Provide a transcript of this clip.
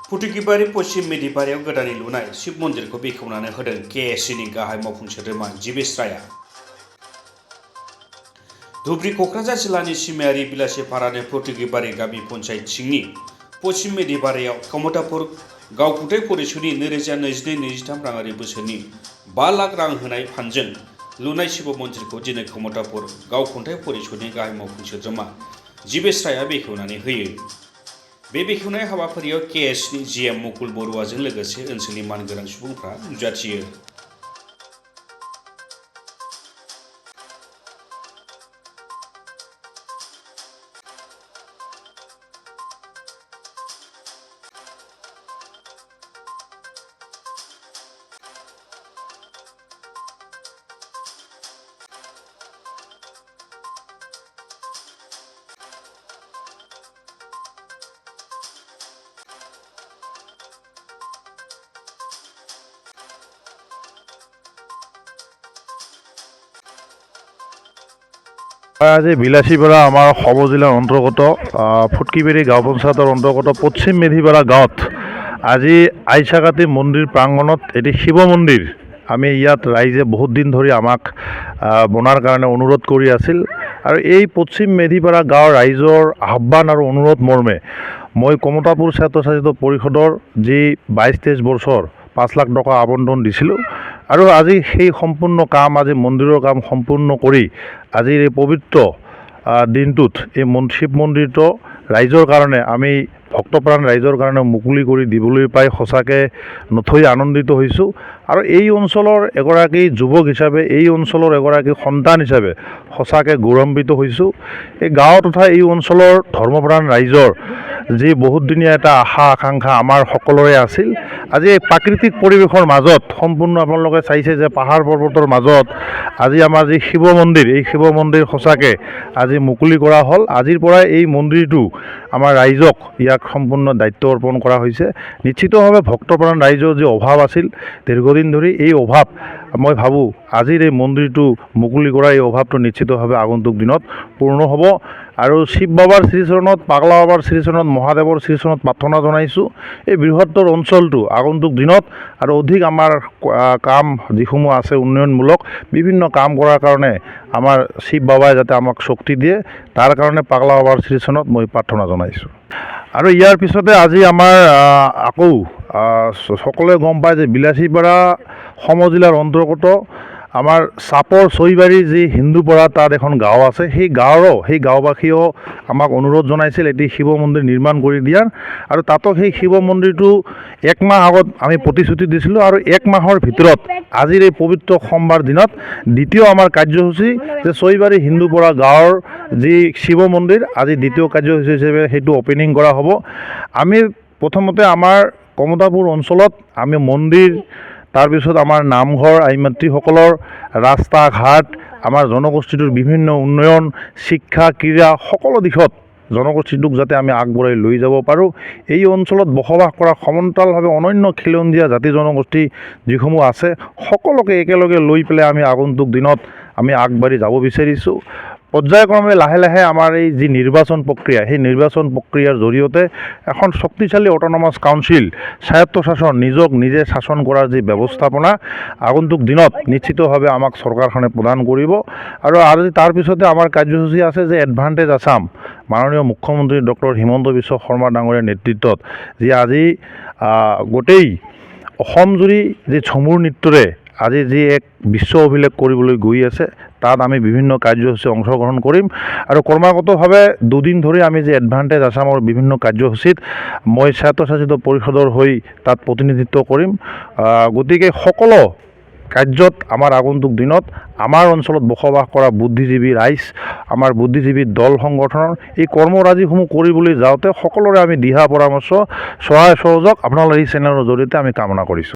फुटुगिबारि पश्चिम मेदिपारायाव गोदानै लुनाय शिव मन्दिरखौ बेखेवनानै होदों केएससिनि गाहाय मावफुं सोद्रोमा जिबेश रायआ। धुबरी क'क्राझार जिल्लानि सिमायारि बिलासिपारानि फुटुगिबारि गामि पन्चायत सिंनि पश्चिम मेदिपारायाव कमतापुर गावखुंथाय परिषदनि 2022-23 राङारि बोसोरनि 5 लाख रां होनाय फान्डजों लुनाय शिव मन्दिरखौ दिनै कमतापुर गावखुंथाय परिषदनि गाहाय मावफुं सोद्रोमा जिबेश रायआ बेखेवनानै होयो। बे बेखेवनाय हाबाफारियाव केएसनि जिएम मुकुल बरुवाजों लोगोसे ओनसोलनि मानगोनां सुबुंफ्रा नुजाथियो। আজি বিলাসীপাৰা আমাৰ সব জিলাৰ অন্তৰ্গত ফুটকিবেৰী গাঁও পঞ্চায়তৰ অন্তৰ্গত পশ্চিম মেধিপাৰা গাঁৱত আজি আইচাকাতি মন্দিৰ প্ৰাংগণত এটি শিৱ মন্দিৰ আমি ইয়াত ৰাইজে বহুত দিন ধৰি আমাক বনাৰ কাৰণে অনুৰোধ কৰি আছিল আৰু এই পশ্চিম মেধিপাৰা গাঁৱৰ ৰাইজৰ আহ্বান আৰু অনুৰোধ মৰ্মে মই কমতাপুৰ স্বায়ত্তশাসিত পৰিষদৰ যি 22-23 বছৰ 5 লাখ টকা আবণ্টন দিছিলোঁ আৰু আজি সেই সম্পূৰ্ণ কাম আজি মন্দিৰৰ কাম সম্পূৰ্ণ কৰি আজিৰ এই পবিত্ৰ দিনটোত এই শিৱ মন্দিৰটো ৰাইজৰ কাৰণে আমি ভক্তপ্ৰাণ ৰাইজৰ কাৰণে মুকলি কৰি দিবলৈ পাই সঁচাকৈ নথৈ আনন্দিত হৈছোঁ আৰু এই অঞ্চলৰ এগৰাকী যুৱক হিচাপে এই অঞ্চলৰ এগৰাকী সন্তান হিচাপে সঁচাকৈ গৌৰৱান্বিত হৈছোঁ। এই গাঁও তথা এই অঞ্চলৰ ধৰ্মপ্ৰাণ ৰাইজৰ যি বহুতদিনীয়া এটা আশা আকাংক্ষা আমাৰ সকলোৰে আছিল, আজি এই প্ৰাকৃতিক পৰিৱেশৰ মাজত সম্পূৰ্ণ আপোনালোকে চাইছে যে পাহাৰ পৰ্বতৰ মাজত আজি আমাৰ যি শিৱ মন্দিৰ এই শিৱ মন্দিৰ সঁচাকৈ আজি মুকলি কৰা হ'ল। আজিৰ পৰাই এই মন্দিৰটো আমাৰ ৰাইজক ইয়াক সম্পূৰ্ণ দায়িত্ব অৰ্পণ কৰা হৈছে। নিশ্চিতভাৱে ভক্তপ্ৰাণ ৰাইজৰ যি অভাৱ আছিল দীৰ্ঘদিন ধৰি এই অভাৱ মই ভাবোঁ আজিৰ এই মন্দিৰটো মুকলি কৰা এই অভাৱটো নিশ্চিতভাৱে আগন্তুক দিনত পূৰ্ণ হ'ব আৰু শিৱ বাবাৰ শ্ৰীচৰণত পাগলা বাবাৰ শ্ৰীচৰণত মহাদেৱৰ শ্ৰীচৰণত প্ৰাৰ্থনা জনাইছোঁ এই বৃহত্তৰ অঞ্চলটো আগন্তুক দিনত আৰু অধিক আমাৰ কাম যিসমূহ আছে উন্নয়নমূলক বিভিন্ন কাম কৰাৰ কাৰণে আমাৰ শিৱ বাবাই যাতে আমাক শক্তি দিয়ে তাৰ কাৰণে পাগলা বাবাৰ শ্ৰীচৰণত মই প্ৰাৰ্থনা জনাইছোঁ। আৰু ইয়াৰ পিছতে আজি আমাৰ আকৌ সকলোৱে গম পায় যে বিলাসীপাৰা সমজিলাৰ অন্তৰ্গত আমাৰ চাপৰ চৈবাৰী যি হিন্দুপাৰা তাত এখন গাঁও আছে সেই গাঁওবাসীয়েও আমাক অনুৰোধ জনাইছিল এটি শিৱ মন্দিৰ নিৰ্মাণ কৰি দিয়াৰ আৰু তাতো সেই শিৱ মন্দিৰটো 1 মাহ আগত আমি প্ৰতিশ্ৰুতি দিছিলোঁ আৰু 1 মাহৰ ভিতৰত আজিৰ এই পবিত্ৰ সোমবাৰ দিনত দ্বিতীয় আমাৰ কাৰ্যসূচী যে চৈবাৰী হিন্দুপাৰা গাঁৱৰ যি শিৱ মন্দিৰ আজি দ্বিতীয় কাৰ্যসূচী হিচাপে সেইটো অপেনিং কৰা হ'ব। আমি প্ৰথমতে আমাৰ কমতাপুৰ অঞ্চলত আমি মন্দিৰ তাৰপিছত আমাৰ নামঘৰ আইমাতৃসকলৰ ৰাস্তা ঘাট আমাৰ জনগোষ্ঠীটোৰ বিভিন্ন উন্নয়ন শিক্ষা ক্ৰীড়া সকলো দিশত জনগোষ্ঠীটোক যাতে আমি আগবঢ়াই লৈ যাব পাৰোঁ এই অঞ্চলত বসবাস কৰা সমান্তৰালভাৱে অনন্য খিলঞ্জীয়া জাতি জনগোষ্ঠী যিসমূহ আছে সকলোকে একেলগে লৈ পেলাই আমি আগন্তুক দিনত আমি আগবাঢ়ি যাব বিচাৰিছোঁ। পৰ্যায়ক্ৰমে লাহে লাহে আমাৰ এই যি নিৰ্বাচন প্ৰক্ৰিয়া সেই নিৰ্বাচন প্ৰক্ৰিয়াৰ জৰিয়তে এখন শক্তিশালী অট'নমাছ কাউন্সিল স্বায়ত্তশাসন নিজক নিজে শাসন কৰাৰ যি ব্যৱস্থাপনা আগন্তুক দিনত নিশ্চিতভাৱে আমাক চৰকাৰখনে প্ৰদান কৰিব আৰু আজি তাৰপিছতে আমাৰ কাৰ্যসূচী আছে যে এডভান্টেজ আছাম মাননীয় মুখ্যমন্ত্ৰী ডক্টৰ হিমন্ত বিশ্ব শৰ্মা ডাঙৰীয়াৰ নেতৃত্বত যি আজি গোটেই অসমজুৰি যি ঝুমুৰ নৃত্যৰে আজি যি এক বিশ্ব অভিলেখ কৰিবলৈ গৈ আছে তাত আমি বিভিন্ন কাৰ্যসূচী অংশগ্ৰহণ কৰিম আৰু ক্ৰমাগতভাৱে 2 দিন ধৰি আমি যে এডভান্টেজ আছামৰ বিভিন্ন কাৰ্যসূচীত মই স্বায়ত্তশাসিত পৰিষদৰ হৈ তাত প্ৰতিনিধিত্ব কৰিম। গতিকে সকলো কাৰ্যত আমাৰ আগন্তুক দিনত আমাৰ অঞ্চলত বসবাস কৰা বুদ্ধিজীৱী ৰাইজ আমাৰ বুদ্ধিজীৱী দল সংগঠনৰ এই কৰ্মৰাজিসমূহ কৰিবলৈ যাওঁতে সকলোৰে আমি দিহা পৰামৰ্শ সহায় সহযোগ আপোনালোকৰ এই চেনেলৰ জৰিয়তে আমি কামনা কৰিছোঁ।